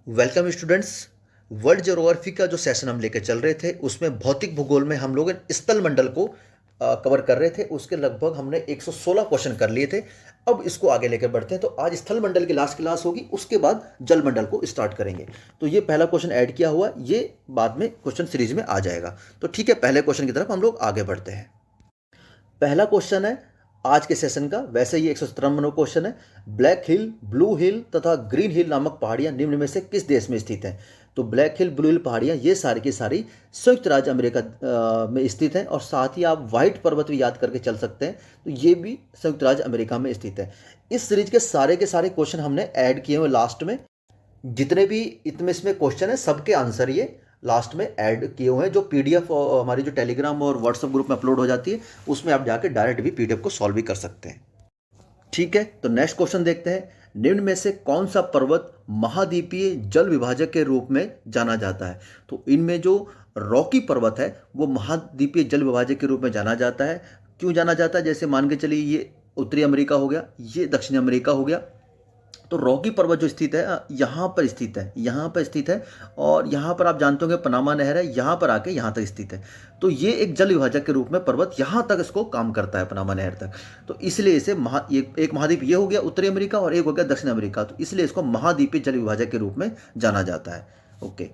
Welcome students. World geography का जो session हम लेकर चल रहे थे उसमें भौतिक भूगोल में हम लोग स्थल मंडल को कवर कर रहे थे। उसके लगभग हमने 116 क्वेश्चन कर लिए थे। अब इसको आगे लेकर बढ़ते हैं। तो आज स्थल मंडल की लास्ट क्लास होगी, उसके बाद जल मंडल को स्टार्ट करेंगे। तो ये पहला क्वेश्चन ऐड किया हुआ, ये बाद में क्वेश्चन सीरीज में आ जाएगा। तो ठीक है, पहले क्वेश्चन की तरफ हम लोग आगे बढ़ते हैं। पहला क्वेश्चन है आज के सेशन का, वैसे ये 117 नंबर क्वेश्चन है। ब्लैक हिल, ब्लू हिल तथा ग्रीन हिल नामक पहाड़ियां निम्न में से किस देश में स्थित हैं? तो ब्लैक हिल, ब्लू हिल पहाड़ियां ये सारी की सारी संयुक्त राज्य अमेरिका में स्थित हैं। और साथ ही आप वाइट पर्वत भी याद करके चल सकते हैं, तो ये भी संयुक्त राज्य अमेरिका में स्थित है। इस सीरीज के सारे क्वेश्चन हमने ऐड किए हुए लास्ट में। जितने भी इतने इसमें क्वेश्चन है सबके आंसर ये लास्ट में ऐड किए हुए हैं। जो पीडीएफ हमारी जो टेलीग्राम और व्हाट्सएप ग्रुप में अपलोड हो जाती है, उसमें आप जाके डायरेक्ट भी पीडीएफ को सॉल्व भी कर सकते हैं। ठीक है, तो नेक्स्ट क्वेश्चन देखते हैं। निम्न में से कौन सा पर्वत महाद्वीपीय जल विभाजक के रूप में जाना जाता है? तो इनमें जो रॉकी पर्वत है वो महाद्वीपीय जल विभाजक के रूप में जाना जाता है। क्यों जाना जाता है? जैसे मान के चलिए ये उत्तरी अमेरिका हो गया, ये दक्षिणी अमेरिका हो गया। तो रॉकी पर्वत जो स्थित है यहाँ पर स्थित है, यहाँ पर स्थित है। और यहाँ पर आप जानते होंगे पनामा नहर है, यहाँ पर आके यहाँ तक स्थित है। तो ये एक जल विभाजक के रूप में पर्वत यहाँ तक इसको काम करता है, पनामा नहर तक। तो इसलिए इसे एक महाद्वीप ये हो गया उत्तरी अमेरिका और एक हो गया दक्षिण अमेरिका। तो इसलिए इसको महाद्वीपीय जल विभाजक के रूप में जाना जाता है। ओके,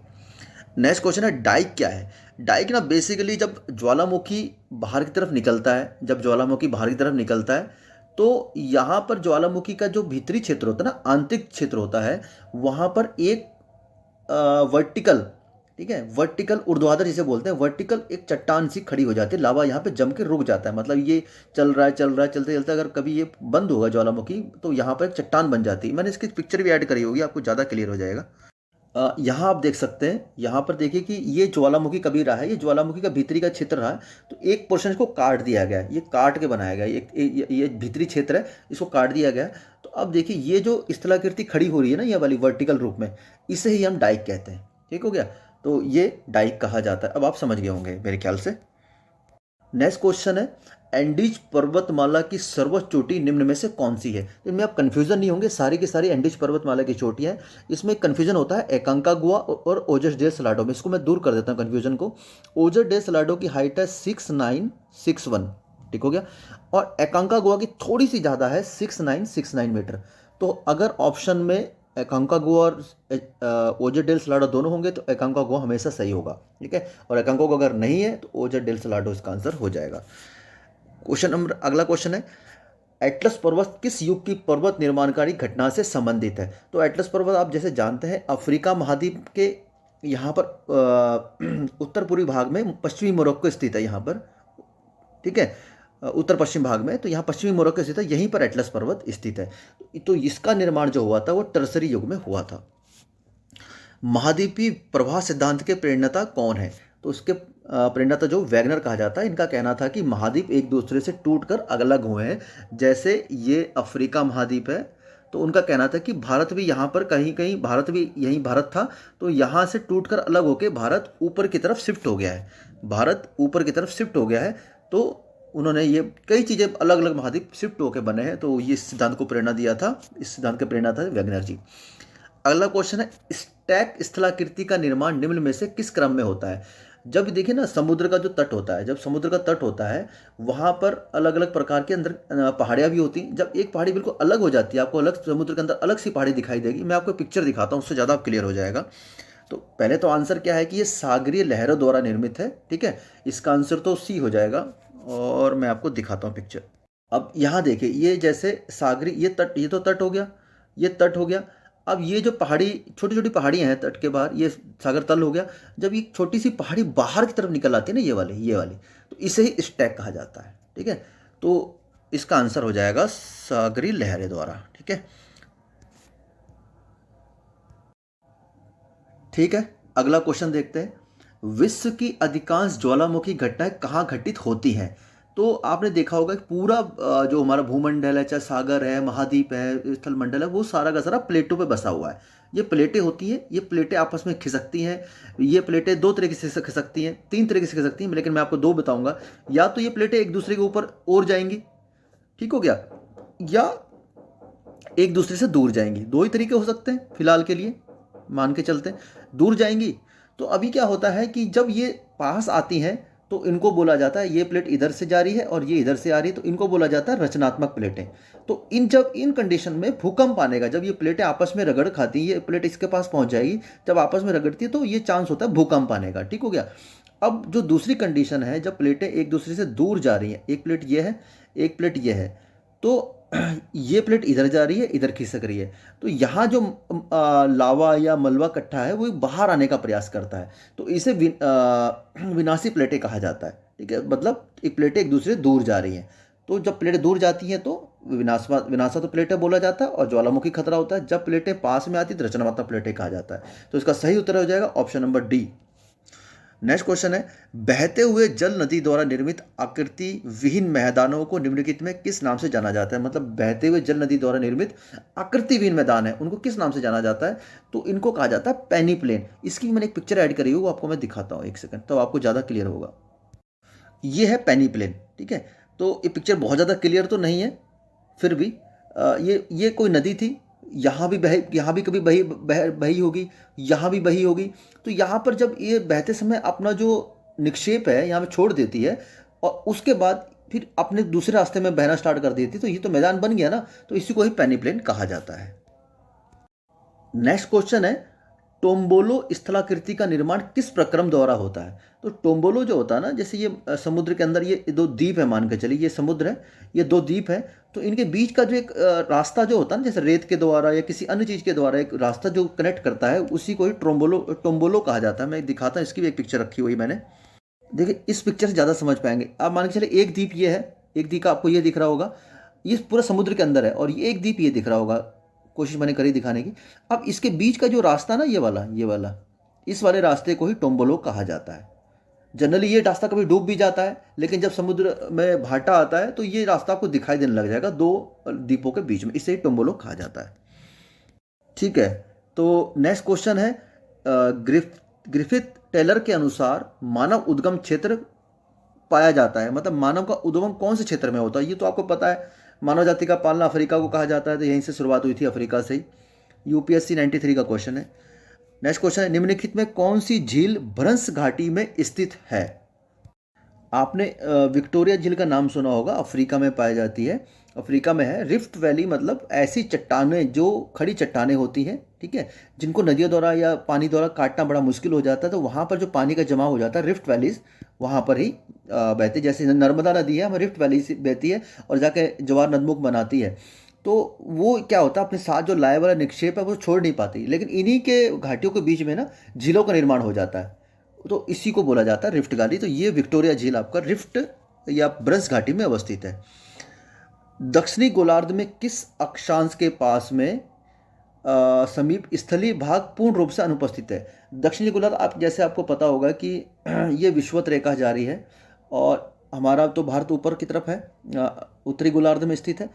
नेक्स्ट क्वेश्चन है डाइक क्या है? डाइक ना बेसिकली जब ज्वालामुखी बाहर की तरफ निकलता है, जब ज्वालामुखी बाहर की तरफ निकलता है तो यहाँ पर ज्वालामुखी का जो भीतरी क्षेत्र होता है ना, आंतरिक क्षेत्र होता है, वहाँ पर एक वर्टिकल, ठीक है, वर्टिकल ऊर्ध्वाधर जिसे बोलते हैं, वर्टिकल एक चट्टान सी खड़ी हो जाती है। लावा यहाँ पे जम के रुक जाता है। मतलब ये चल रहा है चलते चलते अगर कभी ये बंद होगा ज्वालामुखी तो यहाँ पर एक चट्टान बन जाती है। मैंने इसकी पिक्चर भी ऐड करी होगी, आपको ज़्यादा क्लियर हो जाएगा। यहाँ आप देख सकते हैं, यहाँ पर देखिए कि ये ज्वालामुखी कभी रहा है, ये ज्वालामुखी का भीतरी का क्षेत्र रहा है। तो एक पोर्शन इसको काट दिया गया है, ये काट के बनाया गया है। ये भीतरी क्षेत्र है, इसको काट दिया गया है। तो अब देखिए ये जो स्थलाकृति खड़ी हो रही है ना, ये वाली वर्टिकल रूप में, इसे ही हम डाइक कहते हैं। ठीक हो गया, तो ये डाइक कहा जाता है। अब आप समझ गए होंगे मेरे ख्याल से। नेक्स्ट क्वेश्चन है एंडीज पर्वतमाला की सर्वोच्च चोटी निम्न में से कौन सी है? तो इनमें आप कंफ्यूजन नहीं होंगे, सारी की सारी एंडीज पर्वतमाला की चोटियां हैं। इसमें कंफ्यूजन होता है एकांकागुआ और ओजस डे सलाडो में। इसको मैं दूर कर देता हूँ कंफ्यूजन को। ओजस डे सलाडो की हाइट है 6961, ठीक हो गया। और एकांकागुआ की थोड़ी सी ज़्यादा है, 6969 मीटर। तो अगर ऑप्शन में एकांकागुआ और ओजस डेल सलाडो दोनों होंगे तो एकांकागुआ हमेशा सही होगा, ठीक है। और एकांकागुआ अगर नहीं है तो ओजस डेल सलाडो इसका आंसर हो जाएगा। क्वेश्चन नंबर अगला क्वेश्चन है एटलस पर्वत किस युग की पर्वत निर्माणकारी घटना से संबंधित है? तो एटलस पर्वत आप जैसे जानते हैं अफ्रीका महाद्वीप के यहाँ पर उत्तर पूर्वी भाग में पश्चिमी मोरक्को स्थित है, यहाँ पर, ठीक है, उत्तर पश्चिम भाग में। तो यहाँ पश्चिमी मोरक्को स्थित है, यहीं पर एटलस पर्वत स्थित है। तो इसका निर्माण जो हुआ था वो टर्सरी युग में हुआ था। महाद्वीपीय प्रवाह सिद्धांत के प्रेरणता कौन है? तो उसके प्रेरणता जो वैगनर कहा जाता है, इनका कहना था कि महाद्वीप एक दूसरे से टूटकर अलग हुए हैं। जैसे ये अफ्रीका महाद्वीप है, तो उनका कहना था कि भारत भी यहाँ पर कहीं कहीं, भारत भी यहीं भारत था, तो यहाँ से टूटकर अलग होकर भारत ऊपर की तरफ शिफ्ट हो गया है, भारत ऊपर की तरफ शिफ्ट हो गया है। तो उन्होंने ये कई चीज़ें अलग अलग महाद्वीप शिफ्ट होकर बने हैं, तो ये सिद्धांत को प्रेरणा दिया था, इस सिद्धांत का प्रेरणा था वैगनर जी। अगला क्वेश्चन है स्टैक स्थलाकृति का निर्माण निम्न में से किस क्रम में होता है? जब देखिए ना समुद्र का जो तट होता है, जब समुद्र का तट होता है वहाँ पर अलग अलग प्रकार के अंदर पहाड़ियाँ भी होती हैं। जब एक पहाड़ी बिल्कुल अलग हो जाती है, आपको अलग समुद्र के अंदर अलग सी पहाड़ी दिखाई देगी। मैं आपको पिक्चर दिखाता हूँ, उससे ज़्यादा क्लियर हो जाएगा। तो पहले तो आंसर क्या है कि ये सागरीय लहरों द्वारा निर्मित है, ठीक है। इसका आंसर तो सी हो जाएगा। और मैं आपको दिखाता हूँ पिक्चर। अब यहाँ देखिए, ये जैसे सागरी, ये तट, ये तो तट हो गया, ये तट हो गया। अब ये जो पहाड़ी, छोटी छोटी पहाड़ियाँ हैं तट के बाहर, ये सागर तल हो गया। जब ये छोटी सी पहाड़ी बाहर की तरफ निकल आती है ना, ये वाली, तो इसे ही स्टैक कहा जाता है, ठीक है। तो इसका आंसर हो जाएगा सागरी लहरें द्वारा, ठीक है। ठीक है, अगला क्वेश्चन देखते हैं। विश्व की अधिकांश ज्वालामुखी घटनाएं कहाँ घटित होती हैं? तो आपने देखा होगा कि पूरा जो हमारा भूमंडल है, चाहे सागर है, महाद्वीप है, स्थल मंडल है, वो सारा का सारा प्लेटों पे बसा हुआ है। ये प्लेटें होती हैं, ये प्लेटें आपस में खिसकती हैं। ये प्लेटें दो तरीके से खिसकती हैं, तीन तरीके से खिसकती हैं, लेकिन मैं आपको दो बताऊंगा। या तो ये प्लेटें एक दूसरे के ऊपर और जाएंगी, ठीक हो गया, या एक दूसरे से दूर जाएंगी। दो ही तरीके हो सकते हैं फिलहाल के लिए। मान के चलते हैं, दूर जाएंगी। तो अभी क्या होता है कि जब ये पास आती हैं तो इनको बोला जाता है, ये प्लेट इधर से जा रही है और ये इधर से आ रही है, तो इनको बोला जाता है रचनात्मक प्लेटें। तो जब इन कंडीशन में भूकंप आने का, जब ये प्लेटें आपस में रगड़ खाती हैं, ये प्लेट इसके पास पहुंच जाएगी, जब आपस में रगड़ती है तो ये चांस होता है भूकंप आने का। ठीक हो गया। अब जो दूसरी कंडीशन है, जब प्लेटें एक दूसरे से दूर जा रही हैं, एक प्लेट ये है, एक प्लेट ये है, तो ये प्लेट इधर जा रही है, इधर खिसक रही है, तो यहाँ जो लावा या मलबा इकट्ठा है वो बाहर आने का प्रयास करता है, तो इसे विनाशी प्लेटें कहा जाता है। ठीक है, मतलब एक प्लेटें एक दूसरे से दूर जा रही हैं, तो जब प्लेटें दूर जाती हैं तो विनाशा तो प्लेटें बोला जाता है, और ज्वालामुखी खतरा होता है। जब प्लेटें पास में आती तो रचनात्मक प्लेटें कहा जाता है। तो इसका सही उत्तर हो जाएगा option number D. Next question है, बहते हुए जल नदी द्वारा निर्मित आकृति विहीन मैदानों को निम्नलिखित में किस नाम से जाना जाता है? मतलब बहते हुए जल नदी द्वारा निर्मित आकृति विहीन मैदान है, उनको किस नाम से जाना जाता है? तो इनको कहा जाता है पेनी प्लेन। इसकी मैंने एक पिक्चर ऐड करी हुई, वो आपको मैं दिखाता हूँ, एक सेकंड, तो आपको ज़्यादा क्लियर होगा। ये है पेनी प्लेन। ठीक है, तो ये पिक्चर बहुत ज़्यादा क्लियर तो नहीं है, फिर भी ये कोई नदी थी, यहाँ भी यहाँ भी कभी बही होगी, यहाँ भी बही होगी। तो यहाँ पर जब ये बहते समय अपना जो निक्षेप है यहाँ पे छोड़ देती है, और उसके बाद फिर अपने दूसरे रास्ते में बहना स्टार्ट कर देती है, तो ये तो मैदान बन गया ना, तो इसी को ही पेनी प्लेन कहा जाता है। नेक्स्ट क्वेश्चन है, टोम्बोलो स्थलाकृति का निर्माण किस प्रक्रम द्वारा होता है? तो टोम्बोलो जो होता है ना, जैसे ये समुद्र के अंदर ये दो द्वीप है, मान के चलिए ये समुद्र है, ये दो द्वीप है, तो इनके बीच का जो एक रास्ता जो होता है ना, जैसे रेत के द्वारा या किसी अन्य चीज़ के द्वारा एक रास्ता जो कनेक्ट करता है, उसी को ही टोम्बोलो कहा जाता है। मैं दिखाता हूँ, इसकी भी एक पिक्चर रखी हुई मैंने। देखिए, इस पिक्चर से ज़्यादा समझ पाएंगे आप। मान के चलिए एक द्वीप ये है, एक द्वीप का आपको ये दिख रहा होगा, ये पूरा समुद्र के अंदर है, और ये एक द्वीप ये दिख रहा होगा, कोशिश मैंने करी दिखाने की। अब इसके बीच का जो रास्ता ना, ये वाला इस वाले रास्ते को ही टोम्बोलो कहा जाता है। जनरली ये रास्ता कभी डूब भी जाता है, लेकिन जब समुद्र में भाटा आता है तो ये रास्ता आपको दिखाई देने लग जाएगा दो द्वीपों के बीच में, इसे ही टोम्बोलो कहा जाता है। ठीक है, तो नेक्स्ट क्वेश्चन है, ग्रिफिथ टेलर के अनुसार मानव उद्गम क्षेत्र पाया जाता है, मतलब मानव का उद्गम कौन से क्षेत्र में होता है? ये तो आपको पता है, मानव जाति का पालना अफ्रीका को कहा जाता है, तो यहीं से शुरुआत हुई थी, अफ्रीका से ही। यूपीएससी 93 का क्वेश्चन है। नेक्स्ट क्वेश्चन है, निम्नलिखित में कौन सी झील भ्रंश घाटी में स्थित है? आपने विक्टोरिया झील का नाम सुना होगा, अफ्रीका में पाई जाती है, अफ्रीका में है। रिफ्ट वैली मतलब ऐसी चट्टानें जो खड़ी चट्टानें होती हैं, ठीक है, जिनको नदियों द्वारा या पानी द्वारा काटना बड़ा मुश्किल हो जाता है, तो वहाँ पर जो पानी का जमा हो जाता है, रिफ्ट वैलीज वहाँ पर ही बहती। जैसे नर्मदा नदी है, हमें रिफ्ट वैली से बहती है और जाके ज्वार नदमुख बनाती है, तो वो क्या होता है, अपने साथ जो लाए वाला निक्षेप है वो छोड़ नहीं पाती, लेकिन इन्हीं के घाटियों के बीच में ना झीलों का निर्माण हो जाता है, तो इसी को बोला जाता है रिफ्ट वैली। तो ये विक्टोरिया झील आपका रिफ्ट या भ्रंश घाटी में अवस्थित है। दक्षिणी गोलार्ध में किस अक्षांश के पास में समीप स्थलीय भाग पूर्ण रूप से अनुपस्थित है? दक्षिणी गोलार्ध, आप जैसे आपको पता होगा कि ये विषुवत रेखा जा रही है, और हमारा तो भारत ऊपर की तरफ है, उत्तरी गोलार्ध में स्थित है,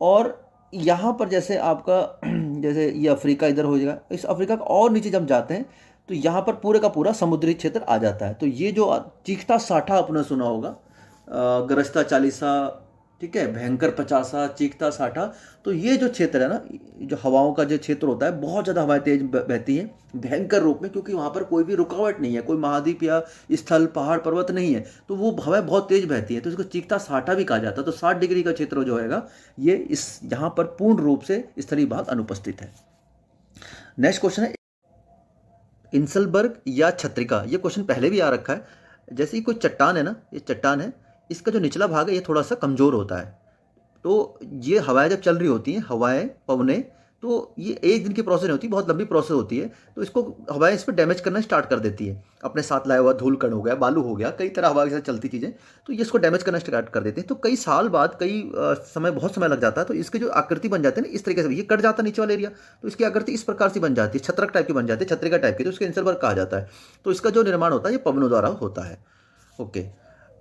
और यहाँ पर जैसे आपका जैसे ये अफ्रीका इधर हो जाएगा, इस अफ्रीका का और नीचे जब जाते हैं तो यहाँ पर पूरे का पूरा समुद्री क्षेत्र आ जाता है। तो ये जो चीखता साठा आपने सुना होगा, गरजता चालीसा, ठीक है, भयंकर पचासा, चीखता साठा, तो ये जो क्षेत्र है ना, जो हवाओं का जो क्षेत्र होता है, बहुत ज़्यादा हवाएं तेज बहती हैं भयंकर रूप में, क्योंकि वहाँ पर कोई भी रुकावट नहीं है, कोई महाद्वीप या स्थल पहाड़ पर्वत नहीं है, तो वो हवाएं बहुत तेज बहती हैं, तो इसको चीखता साठा भी कहा जाता है। तो 60 डिग्री का क्षेत्र जो होगा ये इस यहाँ पर पूर्ण रूप से स्थलीय भाग अनुपस्थित है। नेक्स्ट क्वेश्चन है, इंसलबर्ग या छत्रिका, ये क्वेश्चन पहले भी आ रखा है। जैसे ही कोई चट्टान है ना, ये चट्टान है, इसका जो निचला भाग है ये थोड़ा सा कमज़ोर होता है, तो ये हवाएं जब चल रही होती हैं, हवाएं पवने, तो ये एक दिन की प्रोसेस नहीं होती, बहुत लंबी प्रोसेस होती है, तो इसको हवाएं इस पर डैमेज करना स्टार्ट कर देती है, अपने साथ लाया हुआ धूल कण हो गया, बालू हो गया, कई तरह हवा के साथ चलती चीज़ें, तो ये इसको डैमेज करना स्टार्ट कर देते हैं। तो कई साल बाद, बहुत समय लग जाता है, तो इसकी जो आकृति बन जाती है ना, इस तरीके से ये कट जाता है नीचे वाला एरिया, तो इसकी आकृति इस प्रकार से बन जाती है, छत्रक टाइप की बन जाती है, छत्रिका टाइप की, तो इसके इंसलबर्ग कहा जाता है। तो इसका जो निर्माण होता है ये पवनों द्वारा होता है। ओके,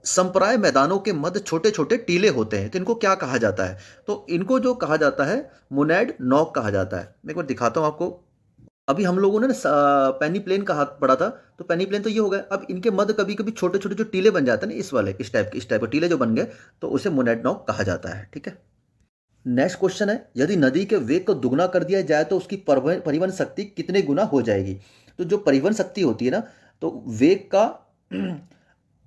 संप्राय मैदानों के मध्य छोटे छोटे टीले होते हैं, तो इनको क्या कहा जाता है? तो इनको जो कहा जाता है मोनैड नॉक कहा जाता है। मैं एक बार दिखाता हूँ आपको। अभी हम लोगों ने ना पेनी प्लेन का हाथ पढ़ा था, तो पेनी प्लेन तो ये हो गया। अब इनके मध्य कभी कभी छोटे छोटे जो टीले बन जाते हैं ना, इस टाइप के टीले जो बन गए, तो उसे मोनैड नॉक कहा जाता है। ठीक है, नेक्स्ट क्वेश्चन है, यदि नदी के वेग को दुगना कर दिया जाए तो उसकी परिवहन शक्ति कितने गुना हो जाएगी? तो जो परिवहन शक्ति होती है ना, तो वेग का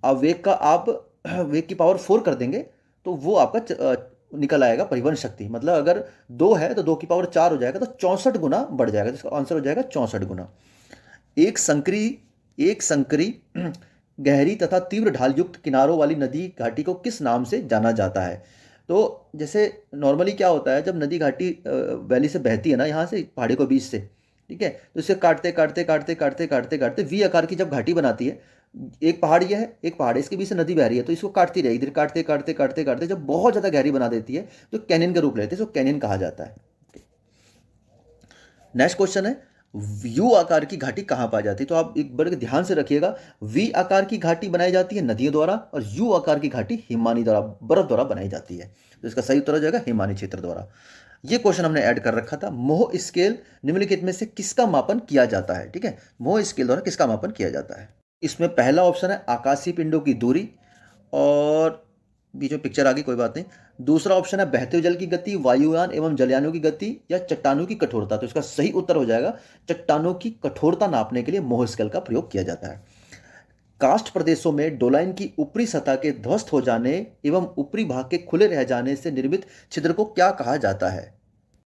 वेग का आप वेग की पावर 4 कर देंगे तो वो आपका निकल आएगा परिवहन शक्ति। मतलब अगर 2 है तो 2 की पावर 4 हो जाएगा, तो 64 गुना बढ़ जाएगा। तो इसका आंसर हो जाएगा 64 गुना। एक संकरी गहरी तथा तीव्र ढाल युक्त किनारों वाली नदी घाटी को किस नाम से जाना जाता है? तो जैसे नॉर्मली क्या होता है, जब नदी घाटी वैली से बहती है ना, यहाँ से पहाड़ी को बीच से, ठीक है, तो इसे काटते काटते काटते काटते काटते काटते वी आकार की जब घाटी बनाती है, एक पहाड़ ये है, एक पहाड़ है, इसके बीच से नदी बह रही है, तो इसको काटती रहेगी, इधर काटते काटते काटते काटते जब बहुत ज़्यादा गहरी बना देती है तो कैनियन का रूप लेते हैं, इसको कैनियन कहा जाता है। नेक्स्ट क्वेश्चन है, यू आकार की घाटी कहाँ पाई जाती है? तो आप एक बड़े ध्यान से रखिएगा, वी आकार की घाटी बनाई जाती है नदियों द्वारा, और यू आकार की घाटी हिमानी द्वारा, बर्फ द्वारा बनाई जाती है। तो इसका सही उत्तर हो जाएगा हिमानी क्षेत्र द्वारा। ये क्वेश्चन हमने ऐड कर रखा था, मोह स्केल निम्नलिखित में से किसका मापन किया जाता है? ठीक है, मोह स्केल द्वारा किसका मापन किया जाता है? इसमें पहला ऑप्शन है आकाशीय पिंडों की दूरी, और बीच में पिक्चर आ गई, कोई बात नहीं। दूसरा ऑप्शन है बहते हुए जल की गति, वायुयान एवं जलयानों की गति, या चट्टानों की कठोरता। तो इसका सही उत्तर हो जाएगा चट्टानों की कठोरता नापने के लिए मोह स्केल का प्रयोग किया जाता है। कास्ट प्रदेशों में डोलाइन की ऊपरी सतह के ध्वस्त हो जाने एवं ऊपरी भाग के खुले रह जाने से निर्मित छिद्र को क्या कहा जाता है?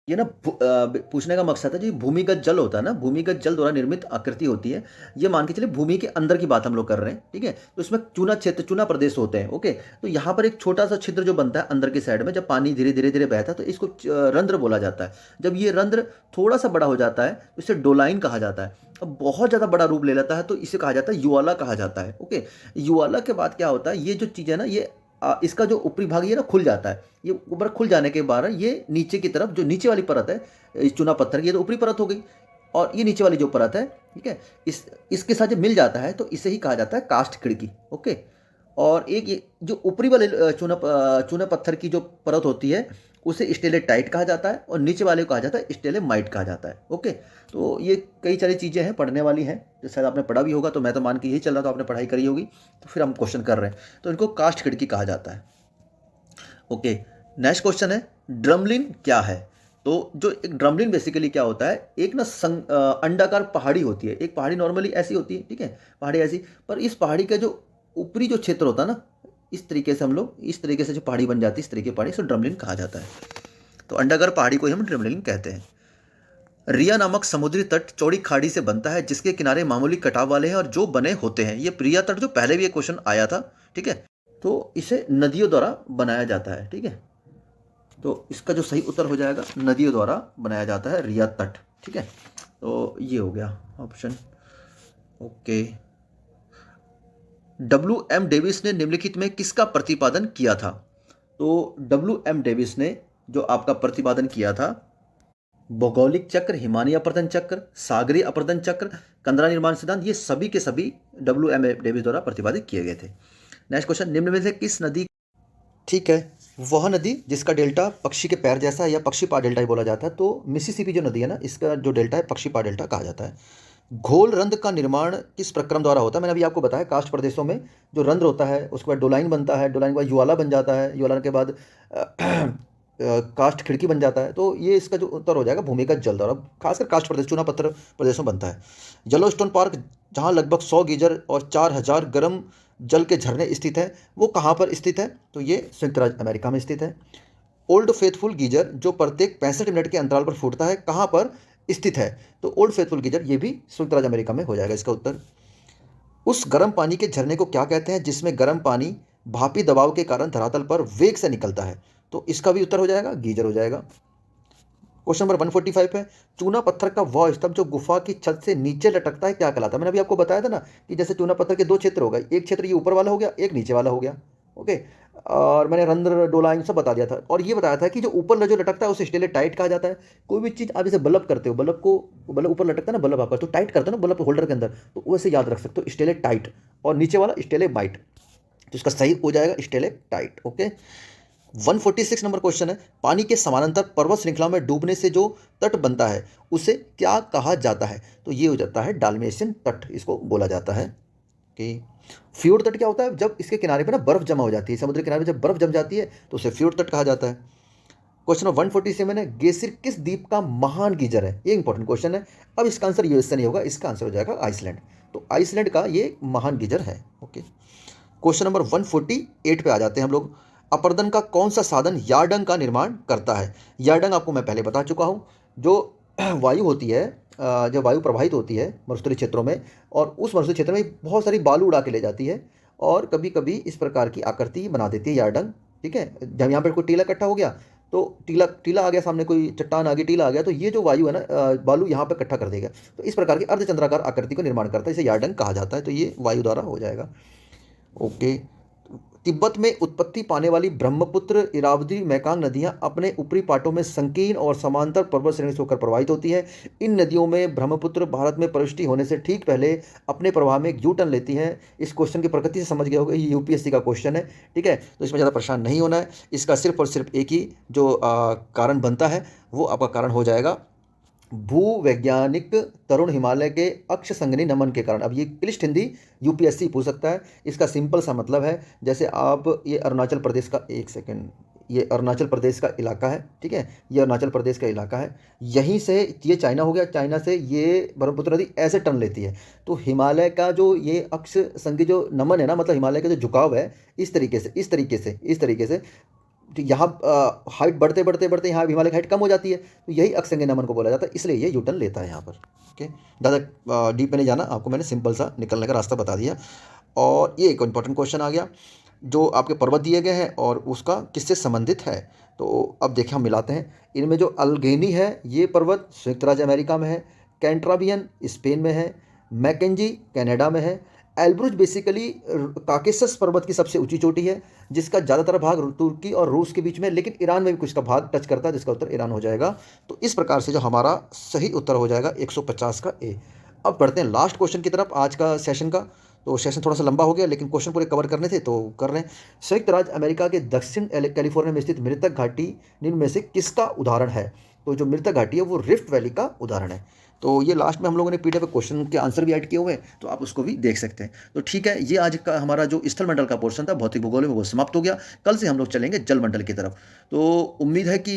ये ना पूछने का मकसद है, जो भूमिगत जल होता है ना, भूमिगत जल द्वारा निर्मित आकृति होती है, ये मान के चलिए भूमि के अंदर की बात हम लोग कर रहे हैं, ठीक है। तो इसमें चूना क्षेत्र, चूना प्रदेश होते हैं, ओके। तो यहाँ पर एक छोटा सा छिद्र जो बनता है अंदर की साइड में, जब पानी धीरे धीरे धीरे बहता है तो इसको रंध्र बोला जाता है। जब ये रंध्र थोड़ा सा बड़ा हो जाता है तो इसे डोलाइन कहा जाता है। अब बहुत ज़्यादा बड़ा रूप ले लेता है तो इसे कहा जाता है युवाला कहा जाता है, ओके। युवाला के बाद क्या होता है, ये जो चीज़ है ना, ये इसका जो ऊपरी भाग ये ना खुल जाता है। ये ऊपर खुल जाने के बाद ये नीचे की तरफ, जो नीचे वाली परत है चूना पत्थर की, ये तो ऊपरी परत हो गई, और ये नीचे वाली जो परत है, ठीक है, इसके साथ जब मिल जाता है तो इसे ही कहा जाता है कास्ट खिड़की, ओके। और एक ये जो ऊपरी वाले चूना पत्थर की जो परत होती है उसे स्टेलेटाइट कहा जाता है, और नीचे वाले को कहा जाता है स्टेलेमाइट कहा जाता है, ओके। तो ये कई सारी चीज़ें हैं, पढ़ने वाली हैं, जो शायद आपने पढ़ा भी होगा, तो मैं तो मान के यही चल रहा था आपने पढ़ाई करी होगी, तो फिर हम क्वेश्चन कर रहे हैं। तो इनको कास्ट खिड़की कहा जाता है, ओके। नेक्स्ट क्वेश्चन है, ड्रमलिन क्या है? तो जो एक ड्रमलिन बेसिकली क्या होता है, एक ना अंडाकार पहाड़ी होती है। एक पहाड़ी नॉर्मली ऐसी होती है, ठीक है, पहाड़ी ऐसी, पर इस पहाड़ी का जो ऊपरी जो क्षेत्र होता है ना, इस तरीके से हम लोग, इस तरीके से जो पहाड़ी बन जाती है, इस तरीके की पहाड़ी, इसको ड्रमलिन कहा जाता है। तो अंडाकार पहाड़ी को हम ड्रमलिन कहते हैं। रिया नामक समुद्री तट चौड़ी खाड़ी से बनता है, जिसके किनारे मामूली कटाव वाले हैं और जो बने होते हैं। ये रिया तट जो पहले भी एक क्वेश्चन आया था, ठीक है, तो इसे नदियों द्वारा बनाया जाता है, ठीक है। तो इसका जो सही उत्तर हो जाएगा, नदियों द्वारा बनाया जाता है रिया तट, ठीक है। तो ये हो गया ऑप्शन, ओके। WM डेविस ने निम्नलिखित में किसका प्रतिपादन किया था? तो WM डेविस ने जो आपका प्रतिपादन किया था, भौगोलिक चक्र, हिमानी अपरदन चक्र, सागरीय अपरदन चक्र, कंदरा निर्माण सिद्धांत, ये सभी के सभी WM डेविस द्वारा प्रतिपादित किए गए थे। नेक्स्ट क्वेश्चन, निम्न में से किस नदी, ठीक है, वह नदी जिसका डेल्टा पक्षी के पैर जैसा है या पक्षीपा डेल्टा ही बोला जाता है। तो मिसिसिपी जो नदी है ना, इसका जो डेल्टा है पक्षीपा डेल्टा कहा जाता है। घोल रंध्र का निर्माण किस प्रक्रम द्वारा होता है? मैंने अभी आपको बताया, कास्ट प्रदेशों में जो रंध्र होता है उसके बाद डोलाइन बनता है, डोलाइन के बाद युवाला बन जाता है, युवाला के बाद कास्ट खिड़की बन जाता है। तो ये इसका जो उत्तर हो जाएगा भूमिगत जल द्वारा, खासकर कास्ट प्रदेश, चूना पत्थर प्रदेशों में बनता है। येलोस्टोन पार्क, जहाँ लगभग 100 गीजर और 4000 गर्म जल के झरने स्थित है, वो कहाँ पर स्थित है? तो ये संयुक्त राज्य अमेरिका में स्थित है। ओल्ड फेथफुल गीजर जो प्रत्येक 65 मिनट के अंतराल पर फूटता है, कहाँ पर स्थित है? तो ओल्ड फेथफुल गीजर, ये भी संयुक्त राज्य अमेरिका में हो जाएगा इसका उत्तर। उस गर्म पानी के झरने को क्या कहते हैं जिसमें गर्म पानी भापी दबाव के कारण धरातल पर वेग से निकलता है? तो इसका भी उत्तर हो जाएगा गीजर हो जाएगा। क्वेश्चन नंबर 145 है, चूना पत्थर का वह स्तंभ जो गुफा की छत से नीचे लटकता है क्या कहलाता है? मैंने अभी आपको बताया था ना कि जैसे चूना पत्थर के 2 क्षेत्र हो गए, एक क्षेत्र ये ऊपर वाला हो गया, एक नीचे वाला हो गया, ओके। और मैंने रंध्र डोलाइन सब बता दिया था, और ये बताया था कि जो ऊपर जो लटकता है उसे स्टेलेटाइट कहा जाता है। कोई भी चीज़ आप जैसे बल्ब करते हो, बल्ब ऊपर लटकता है ना, बल्ब आपका तो टाइट करते हो ना बल्ब होल्डर के अंदर, तो वैसे याद रख सकते हो स्टेलेटाइट, और नीचे वाला स्टेलेमाइट। तो इसका सही हो जाएगा स्टेलेटाइट, ओके। 146 नंबर क्वेश्चन है, पानी के समानांतर पर्वत श्रृंखला में डूबने से जो तट बनता है उसे क्या कहा जाता है? तो ये हो जाता है डाल्मेशियन तट, इसको बोला जाता है कि फ्यूड तट क्या होता है, जब इसके किनारे पे ना बर्फ जमा हो जाती है, समुद्र किनारे पे जब बर्फ जम जाती है तो उसे फ्यूड तट कहा जाता है। क्वेश्चन नंबर 147 है, गेसिर किस द्वीप का महान गीजर है? ये इंपॉर्टेंट क्वेश्चन है। अब इसका आंसर यूएसए नहीं होगा, इसका आंसर हो जाएगा आइसलैंड। तो आइसलैंड का ये महान गीजर है। ओके, क्वेश्चन नंबर 148 पे आ जाते हैं हम लोग। अपरदन का कौन सा साधन यार्डंग का निर्माण करता है? यार्डंग आपको मैं पहले बता चुका हूँ, जो वायु होती है, जब वायु प्रवाहित होती है मरुस्थलीय क्षेत्रों में, और उस मरुस्थलीय क्षेत्र में बहुत सारी बालू उड़ा के ले जाती है, और कभी कभी इस प्रकार की आकृति बना देती है यार्डंग। ठीक है, जब यहाँ पर कोई टीला इकट्ठा हो गया, तो टीला टीला आ गया सामने, कोई चट्टान आ गई, टीला आ गया, तो ये जो वायु है ना, बालू यहाँ पर इकट्ठा कर देगा, तो इस प्रकार की अर्धचंद्राकार आकृति को निर्माण करता है, इसे यार्डंग कहा जाता है। तो ये वायु द्वारा हो जाएगा। ओके, तिब्बत में उत्पत्ति पाने वाली ब्रह्मपुत्र, इरावदी, मैकांग नदियां अपने ऊपरी पाटों में संकीर्ण और समांतर पर्वत श्रेणी से होकर प्रवाहित होती है। इन नदियों में ब्रह्मपुत्र भारत में प्रविष्टि होने से ठीक पहले अपने प्रवाह में एक यू टर्न लेती हैं। इस क्वेश्चन की प्रकृति से समझ गए होंगे, ये यूपीएससी का क्वेश्चन है। ठीक है, तो इसमें ज़्यादा परेशान नहीं होना है। इसका सिर्फ और सिर्फ एक ही जो कारण बनता है, वो आपका कारण हो जाएगा भूवैज्ञानिक तरुण हिमालय के अक्ष संगनी नमन के कारण। अब ये क्लिष्ट हिंदी यूपीएससी पूछ सकता है। इसका सिंपल सा मतलब है, जैसे आप, ये अरुणाचल प्रदेश का, एक सेकेंड, ये अरुणाचल प्रदेश का इलाका है। ठीक है, ये अरुणाचल प्रदेश का इलाका है, यहीं से ये चाइना हो गया, चाइना से ये ब्रह्मपुत्र नदी ऐसे टर्न लेती है। तो हिमालय का जो ये अक्ष संगी जो नमन है ना, मतलब हिमालय का जो झुकाव है, इस तरीके से यहाँ हाइट बढ़ते बढ़ते बढ़ते यहाँ हिमालय की हाइट कम हो जाती है, तो यही अक्षंगे नमन को बोला जाता है, इसलिए ये यूटर्न लेता है यहाँ पर। ओके, ज़्यादा डीप में नहीं जाना, आपको मैंने सिंपल सा निकलने का रास्ता बता दिया। और ये एक इंपॉर्टेंट क्वेश्चन आ गया, जो आपके पर्वत दिए गए हैं और उसका किससे संबंधित है। तो अब देखिए हम मिलाते हैं। इनमें जो अल्गेनी है, ये पर्वत संयुक्त राज्य अमेरिका में है, कैंट्राबियन स्पेन में है, मैकेंजी कनाडा में है, एल्ब्रुज बेसिकली काकेसस पर्वत की सबसे ऊंची चोटी है, जिसका ज़्यादातर भाग तुर्की और रूस के बीच में, लेकिन ईरान में भी कुछ का भाग टच करता है, जिसका उत्तर ईरान हो जाएगा। तो इस प्रकार से जो हमारा सही उत्तर हो जाएगा 150 का ए। अब बढ़ते हैं लास्ट क्वेश्चन की तरफ आज का सेशन का। तो सेशन थोड़ा सा लंबा हो गया, लेकिन क्वेश्चन पूरे कवर करने थे तो कर रहे हैं। संयुक्त राज्य अमेरिका के दक्षिण कैलिफोर्निया में स्थित मृतक घाटी निम्न में से किसका उदाहरण है? तो जो मृतक घाटी है वो रिफ्ट वैली का उदाहरण है। तो ये लास्ट में हम लोगों ने पीडीएफ क्वेश्चन के आंसर भी ऐड किए हुए हैं, तो आप उसको भी देख सकते हैं। तो ठीक है, ये आज का हमारा जो स्थल मंडल का पोर्शन था भौतिक भूगोल में, वो समाप्त हो गया। कल से हम लोग चलेंगे जल मंडल की तरफ। तो उम्मीद है कि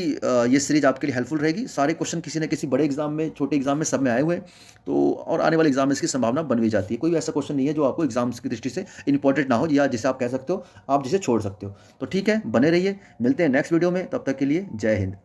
ये सीरीज आपके लिए हेल्पफुल रहेगी। सारे क्वेश्चन किसी न किसी बड़े एग्जाम में, छोटे एग्जाम में, सब में आए हुए हैं। तो और आने वाले एग्जाम में इसकी संभावना बन भी जाती है। कोई ऐसा क्वेश्चन नहीं है जो आपको एग्जाम्स की दृष्टि से इंपॉर्टेंट ना हो, या जिसे आप कह सकते हो आप जिसे छोड़ सकते हो। तो ठीक है, बने रहिए, मिलते हैं नेक्स्ट वीडियो में। तब तक के लिए जय हिंद।